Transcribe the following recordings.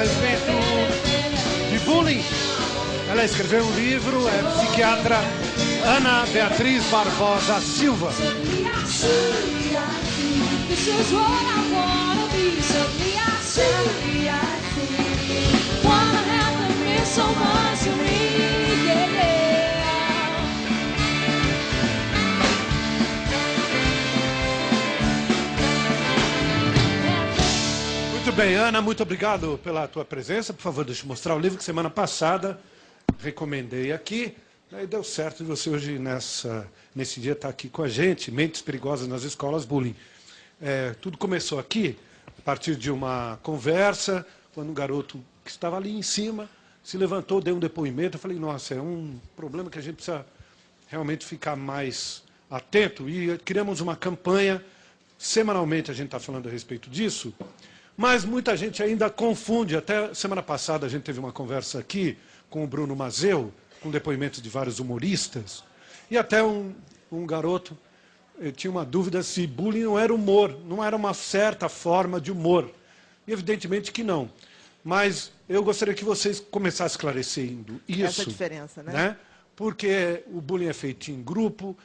respeito de bullying. Ela escreveu um livro, é psiquiatra Ana Beatriz Barbosa Silva. Muito bem, Ana, muito obrigado pela tua presença. Por favor, deixa eu mostrar o livro que semana passada recomendei aqui. Aí deu certo de você hoje, nesse dia, estar aqui com a gente. Mentes Perigosas nas Escolas, Bullying. Tudo começou aqui, a partir de uma conversa, quando um garoto que estava ali em cima se levantou, deu um depoimento. Eu falei, nossa, é um problema que a gente precisa realmente ficar mais atento. E criamos uma campanha, semanalmente a gente está falando a respeito disso, mas muita gente ainda confunde. Até semana passada a gente teve uma conversa aqui com o Bruno Mazeu, com depoimentos de vários humoristas, e até um garoto tinha uma dúvida se bullying não era humor, não era uma certa forma de humor. E evidentemente que não. Mas eu gostaria que vocês começassem esclarecendo isso. Essa diferença, né? Porque o bullying é feito em grupo,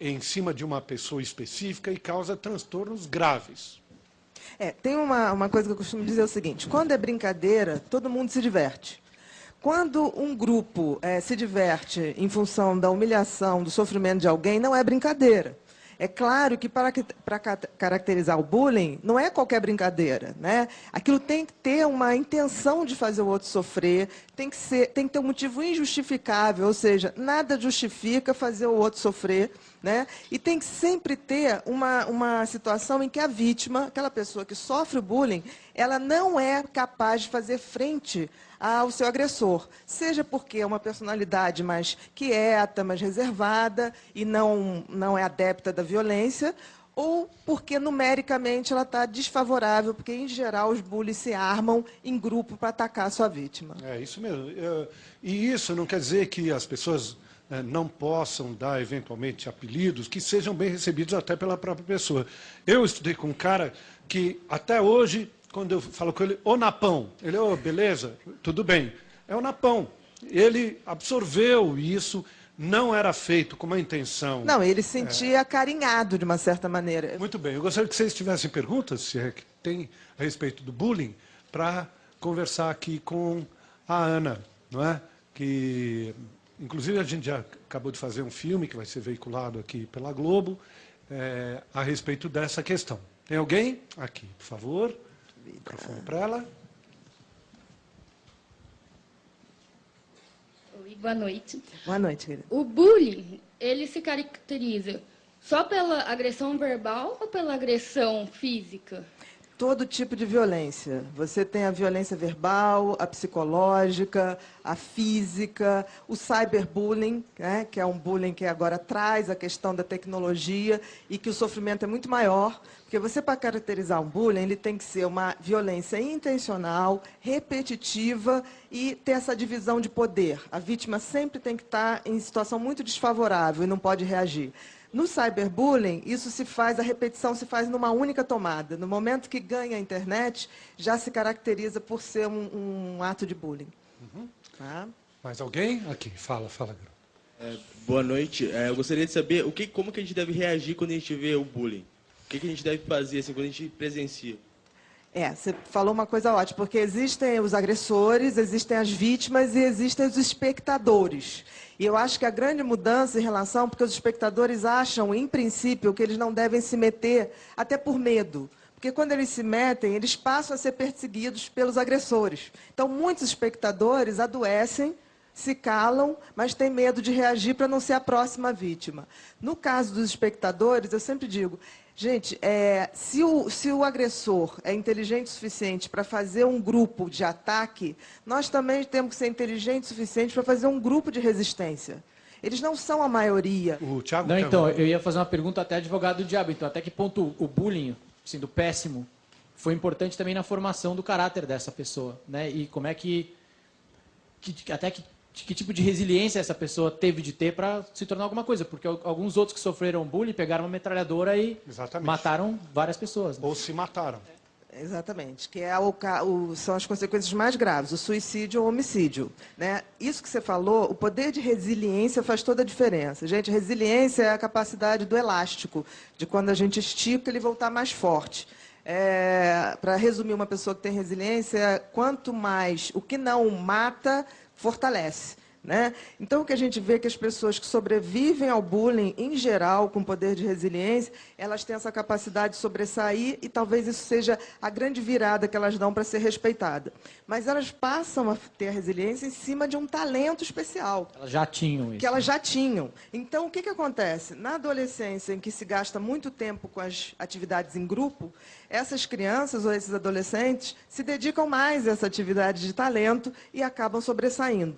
em cima de uma pessoa específica e causa transtornos graves. Tem uma coisa que eu costumo dizer o seguinte: quando é brincadeira, todo mundo se diverte. Quando um grupo se diverte em função da humilhação, do sofrimento de alguém, não é brincadeira. É claro que para caracterizar o bullying, não é qualquer brincadeira, né? Aquilo tem que ter uma intenção de fazer o outro sofrer, tem que ter um motivo injustificável, ou seja, nada justifica fazer o outro sofrer, né? E tem que sempre ter uma situação em que a vítima, aquela pessoa que sofre o bullying, ela não é capaz de fazer frente ao seu agressor, seja porque é uma personalidade mais quieta, mais reservada e não é adepta da violência, ou porque numericamente ela está desfavorável, porque em geral os bullies se armam em grupo para atacar a sua vítima. É isso mesmo. E isso não quer dizer que as pessoas não possam dar eventualmente apelidos que sejam bem recebidos até pela própria pessoa. Eu estudei com um cara que até hoje, quando eu falo com ele, ô Napão, ele, ô, beleza, tudo bem. É o Napão. Ele absorveu isso, não era feito com uma intenção. Não, ele se sentia acarinhado de uma certa maneira. Muito bem, eu gostaria que vocês tivessem perguntas, se é que tem, a respeito do bullying, para conversar aqui com a Ana, não é? Que, inclusive, a gente já acabou de fazer um filme que vai ser veiculado aqui pela Globo, a respeito dessa questão. Tem alguém? Aqui, por favor. Microfone para ela. Oi, boa noite. Boa noite, querida. O bullying, ele se caracteriza só pela agressão verbal ou pela agressão física? Todo tipo de violência. Você tem a violência verbal, a psicológica, a física, o cyberbullying, né, que é um bullying que agora traz a questão da tecnologia e que o sofrimento é muito maior, porque você, para caracterizar um bullying, ele tem que ser uma violência intencional, repetitiva e ter essa divisão de poder. A vítima sempre tem que estar em situação muito desfavorável e não pode reagir. No cyberbullying, isso se faz, a repetição se faz numa única tomada. No momento que ganha a internet, já se caracteriza por ser um ato de bullying. Uhum. Tá? Mais alguém? Aqui, fala, garoto. Boa noite. Eu gostaria de saber como que a gente deve reagir quando a gente vê o bullying. O que a gente deve fazer assim, quando a gente presencia? Você falou uma coisa ótima, porque existem os agressores, existem as vítimas e existem os espectadores. E eu acho que a grande mudança em relação, porque os espectadores acham, em princípio, que eles não devem se meter, até por medo. Porque quando eles se metem, eles passam a ser perseguidos pelos agressores. Então, muitos espectadores adoecem, se calam, mas têm medo de reagir para não ser a próxima vítima. No caso dos espectadores, eu sempre digo, gente, se o agressor é inteligente o suficiente para fazer um grupo de ataque, nós também temos que ser inteligentes o suficiente para fazer um grupo de resistência. Eles não são a maioria. O Thiago não, então, eu ia fazer uma pergunta até advogado do diabo. Então, até que ponto o bullying, assim, do péssimo, foi importante também na formação do caráter dessa pessoa, né? E como é que tipo de resiliência essa pessoa teve de ter para se tornar alguma coisa? Porque alguns outros que sofreram bullying pegaram uma metralhadora e Exatamente. mataram várias pessoas. Né? Ou se mataram. Exatamente, que é são as consequências mais graves, o suicídio ou o homicídio, né? Isso que você falou, o poder de resiliência faz toda a diferença. Gente, resiliência é a capacidade do elástico, de quando a gente estica, ele voltar mais forte. Para resumir, uma pessoa que tem resiliência, quanto mais o que não mata, fortalece. Né? Então, o que a gente vê é que as pessoas que sobrevivem ao bullying, em geral, com poder de resiliência, elas têm essa capacidade de sobressair e talvez isso seja a grande virada que elas dão para ser respeitada. Mas elas passam a ter a resiliência em cima de um talento especial. Elas já tinham isso. Que elas já tinham. Então, o que acontece? Na adolescência, em que se gasta muito tempo com as atividades em grupo, essas crianças ou esses adolescentes se dedicam mais a essa atividade de talento e acabam sobressaindo.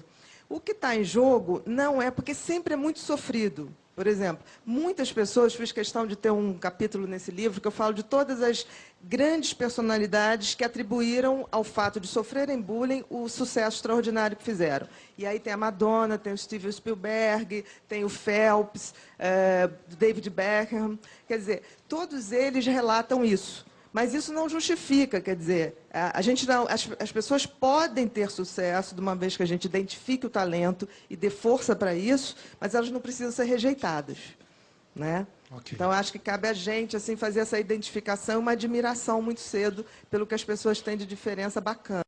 O que está em jogo não é, porque sempre é muito sofrido. Por exemplo, muitas pessoas, fiz questão de ter um capítulo nesse livro que eu falo de todas as grandes personalidades que atribuíram ao fato de sofrerem bullying o sucesso extraordinário que fizeram. E aí tem a Madonna, tem o Steven Spielberg, tem o Phelps, David Beckham. Quer dizer, todos eles relatam isso. Mas isso não justifica, quer dizer, as pessoas podem ter sucesso de uma vez que a gente identifique o talento e dê força para isso, mas elas não precisam ser rejeitadas, né? Okay. Então, acho que cabe a gente assim, fazer essa identificação, uma admiração muito cedo pelo que as pessoas têm de diferença bacana.